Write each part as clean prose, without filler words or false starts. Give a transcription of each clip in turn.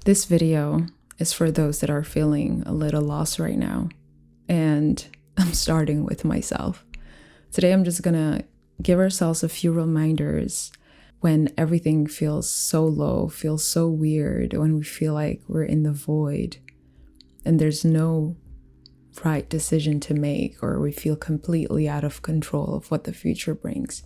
This video is for those that are feeling a little lost right now. And I'm starting with myself. Today, I'm just gonna give ourselves a few reminders when everything feels so low, feels so weird, when we feel like we're in the void and there's no right decision to make, or we feel completely out of control of what the future brings.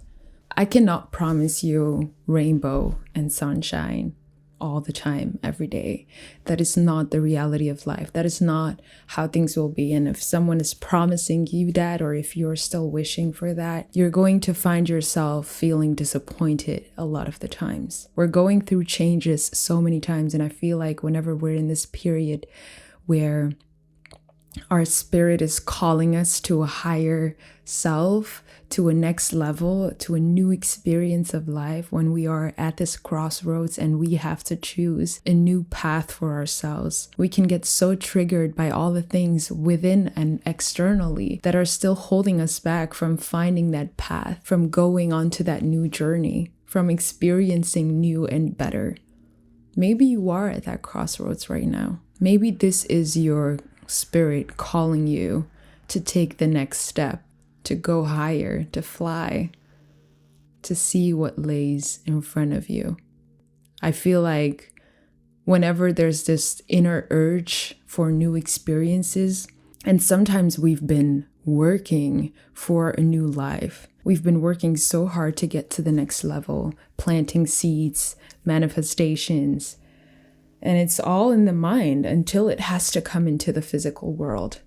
I cannot promise you rainbow and sunshine all the time, every day. That is not the reality of life. That is not how things will be. And if someone is promising you that, or if you're still wishing for that, you're going to find yourself feeling disappointed a lot of the times. We're going through changes so many times. And I feel like whenever we're in this period where our spirit is calling us to a higher self, to a next level, to a new experience of life, when we are at this crossroads and we have to choose a new path for ourselves, we can get so triggered by all the things within and externally that are still holding us back from finding that path, from going on to that new journey, from experiencing new and better. Maybe you are at that crossroads right now. Maybe this is your spirit calling you to take the next step, to go higher, to fly, to see what lays in front of you. I feel like whenever there's this inner urge for new experiences, and sometimes we've been working for a new life. We've been working so hard to get to the next level, planting seeds, manifestations, and it's all in the mind until it has to come into the physical world.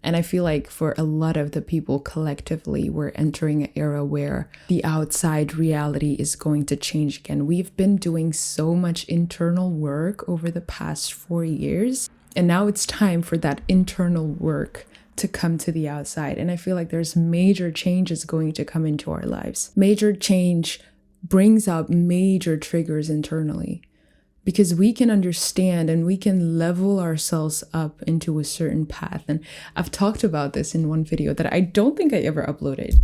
And I feel like for a lot of the people collectively, we're entering an era where the outside reality is going to change again. We've been doing so much internal work over the past 4 years, and now it's time for that internal work to come to the outside. And I feel like there's major changes going to come into our lives. Major change brings up major triggers internally, because we can understand and we can level ourselves up into a certain path. And I've talked about this in one video that I don't think I ever uploaded,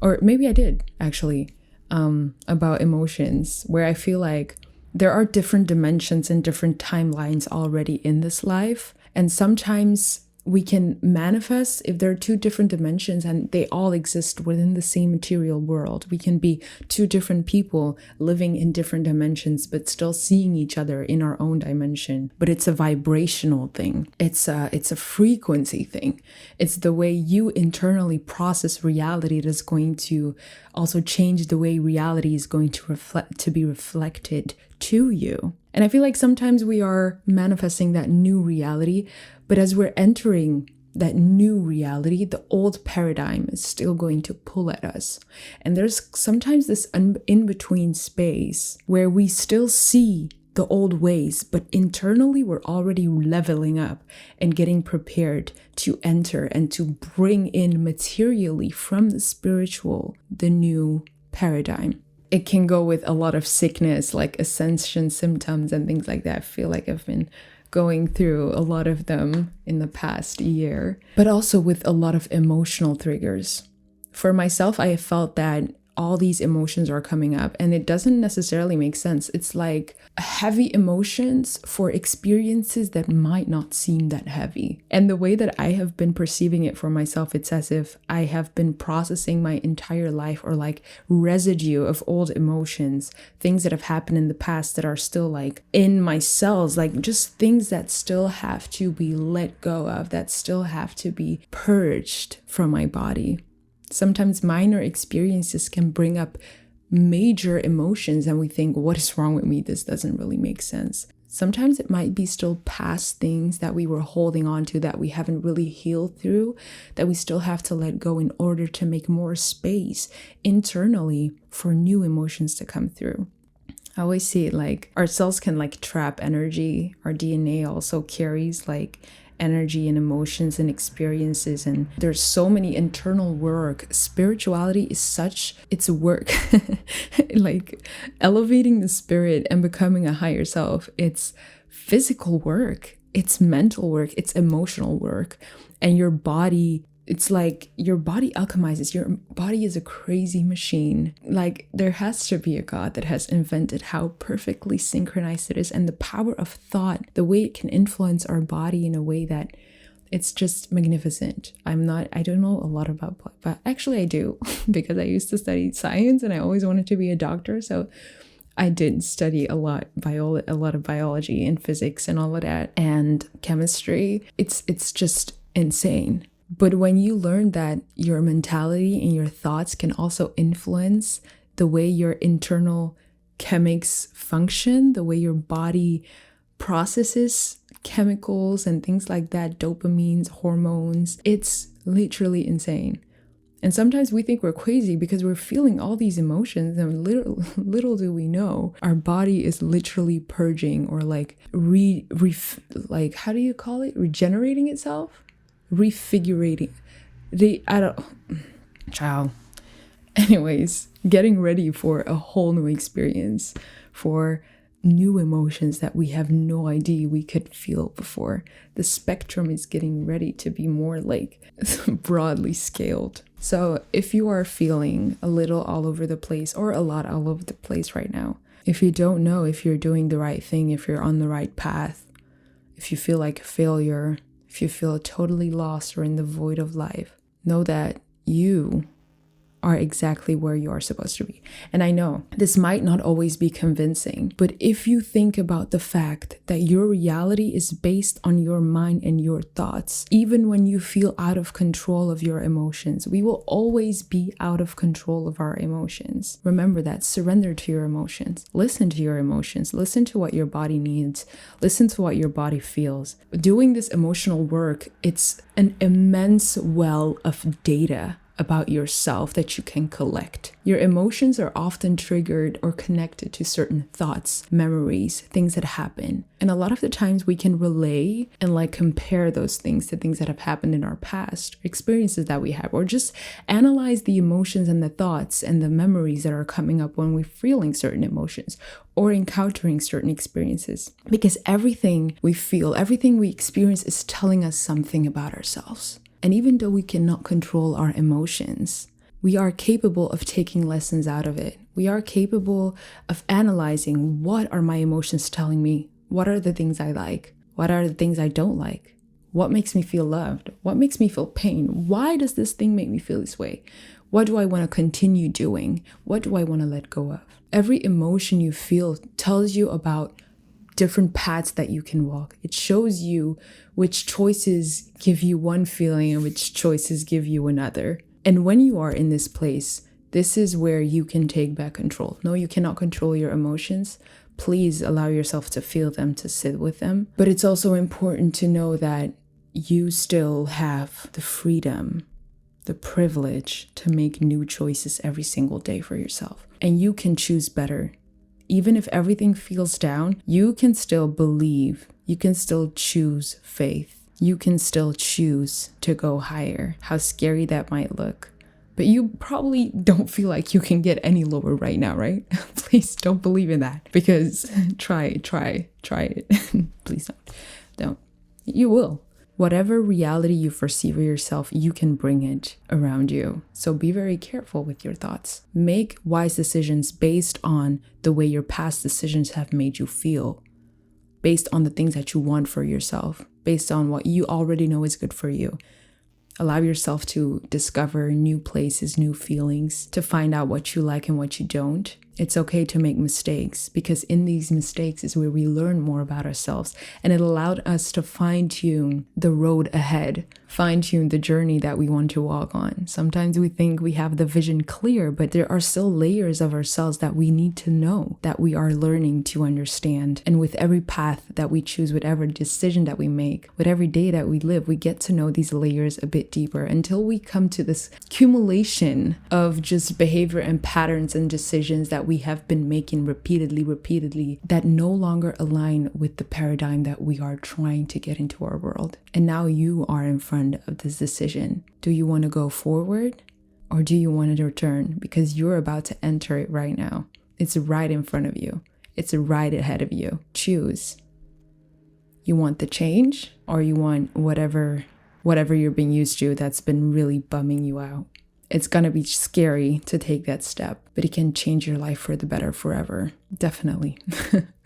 or maybe I did actually, about emotions, where I feel like there are different dimensions and different timelines already in this life. And sometimes we can manifest if there are two different dimensions and they all exist within the same material world. We can be two different people living in different dimensions, but still seeing each other in our own dimension. But it's a vibrational thing. It's a frequency thing. It's the way you internally process reality that's going to also change the way reality is going to be reflected to you. And I feel like sometimes we are manifesting that new reality, but as we're entering that new reality, the old paradigm is still going to pull at us. And there's sometimes this in-between space where we still see the old ways, but internally we're already leveling up and getting prepared to enter and to bring in materially from the spiritual, the new paradigm. It can go with a lot of sickness, like ascension symptoms and things like that. I feel like I've been going through a lot of them in the past year, but also with a lot of emotional triggers. For myself, I have felt that all these emotions are coming up and it doesn't necessarily make sense. It's like heavy emotions for experiences that might not seem that heavy. And the way that I have been perceiving it for myself, it's as if I have been processing my entire life, or like residue of old emotions, things that have happened in the past that are still like in my cells, like just things that still have to be let go of, that still have to be purged from my body. Sometimes minor experiences can bring up major emotions and we think, what is wrong with me? This doesn't really make sense. Sometimes it might be still past things that we were holding on to that we haven't really healed through, that we still have to let go in order to make more space internally for new emotions to come through. I always see it like our cells can like trap energy. Our DNA also carries like energy and emotions and experiences, and there's so many internal work. Spirituality is such, it's work. Like elevating the spirit and becoming a higher self. It's physical work, it's mental work, it's emotional work, and your body it's like your body alchemizes. Your body is a crazy machine. Like, there has to be a God that has invented how perfectly synchronized it is, and the power of thought, the way it can influence our body in a way that it's just magnificent. I don't know a lot about, but actually I do because I used to study science and I always wanted to be a doctor. So I did study a lot of biology and physics and all of that, and chemistry. It's just insane. But when you learn that your mentality and your thoughts can also influence the way your internal chemics function, the way your body processes chemicals and things like that, dopamines, hormones, it's literally insane. And sometimes we think we're crazy because we're feeling all these emotions, and little do we know, our body is literally purging or like how do you call it? Regenerating itself? Refigurating. Child. Anyways, getting ready for a whole new experience, for new emotions that we have no idea we could feel before. The spectrum is getting ready to be more like broadly scaled. So if you are feeling a little all over the place or a lot all over the place right now, if you don't know if you're doing the right thing, if you're on the right path, if you feel like a failure, if you feel totally lost or in the void of life, know that you are exactly where you are supposed to be. And I know this might not always be convincing, but if you think about the fact that your reality is based on your mind and your thoughts, even when you feel out of control of your emotions, we will always be out of control of our emotions. Remember that. Surrender to your emotions. Listen to your emotions. Listen to what your body needs. Listen to what your body feels. Doing this emotional work, it's an immense well of data about yourself that you can collect. Your emotions are often triggered or connected to certain thoughts, memories, things that happen. And a lot of the times we can relay and like compare those things to things that have happened in our past, experiences that we have, or just analyze the emotions and the thoughts and the memories that are coming up when we're feeling certain emotions or encountering certain experiences. Because everything we feel, everything we experience is telling us something about ourselves. And even though we cannot control our emotions, we are capable of taking lessons out of it. We are capable of analyzing, what are my emotions telling me? What are the things I like? What are the things I don't like? What makes me feel loved? What makes me feel pain? Why does this thing make me feel this way? What do I want to continue doing? What do I want to let go of? Every emotion you feel tells you about different paths that you can walk. It shows you which choices give you one feeling and which choices give you another. And when you are in this place, this is where you can take back control. No, you cannot control your emotions. Please allow yourself to feel them, to sit with them. But it's also important to know that you still have the freedom, the privilege to make new choices every single day for yourself. And you can choose better. Even if everything feels down, you can still believe. You can still choose faith. You can still choose to go higher, how scary that might look. But you probably don't feel like you can get any lower right now, right? Please don't believe in that, because try it. Please don't. You will. Whatever reality you foresee for yourself, you can bring it around you. So be very careful with your thoughts. Make wise decisions based on the way your past decisions have made you feel, based on the things that you want for yourself, based on what you already know is good for you. Allow yourself to discover new places, new feelings, to find out what you like and what you don't. It's okay to make mistakes, because in these mistakes is where we learn more about ourselves, and it allowed us to fine-tune the road ahead, fine-tune the journey that we want to walk on. Sometimes we think we have the vision clear, but there are still layers of ourselves that we need to know, that we are learning to understand. And with every path that we choose, with every decision that we make, with every day that we live, we get to know these layers a bit deeper until we come to this accumulation of just behavior and patterns and decisions that we have been making repeatedly that no longer align with the paradigm that we are trying to get into our world. And now you are in front of this decision. Do you want to go forward, or do you want to return? Because you're about to enter it right now. It's right in front of you. It's right ahead of you. Choose. You want the change, or you want whatever whatever you're being used to that's been really bumming you out. It's gonna be scary to take that step, but it can change your life for the better forever. Definitely.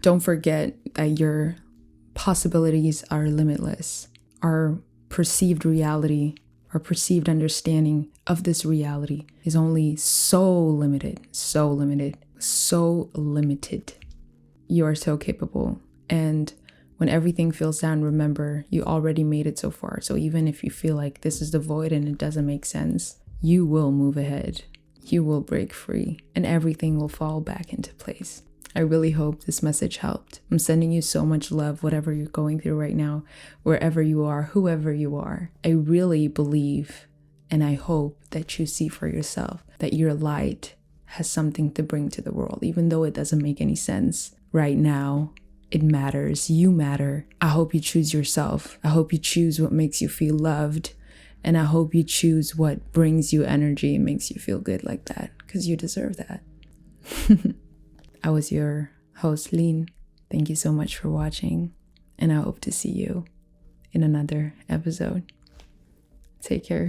Don't forget that your possibilities are limitless. Our perceived reality, our perceived understanding of this reality is only so limited. You are so capable. And when everything feels down, remember, you already made it so far. So even if you feel like this is the void and it doesn't make sense, you will move ahead. You will break free and everything will fall back into place. I really hope this message helped. I'm sending you so much love, whatever you're going through right now, wherever you are, whoever you are. I really believe and I hope that you see for yourself that your light has something to bring to the world, even though it doesn't make any sense right now. It matters. You matter. I hope you choose yourself. I hope you choose what makes you feel loved. And I hope you choose what brings you energy and makes you feel good like that, because you deserve that. I was your host, Lean. Thank you so much for watching, and I hope to see you in another episode. Take care.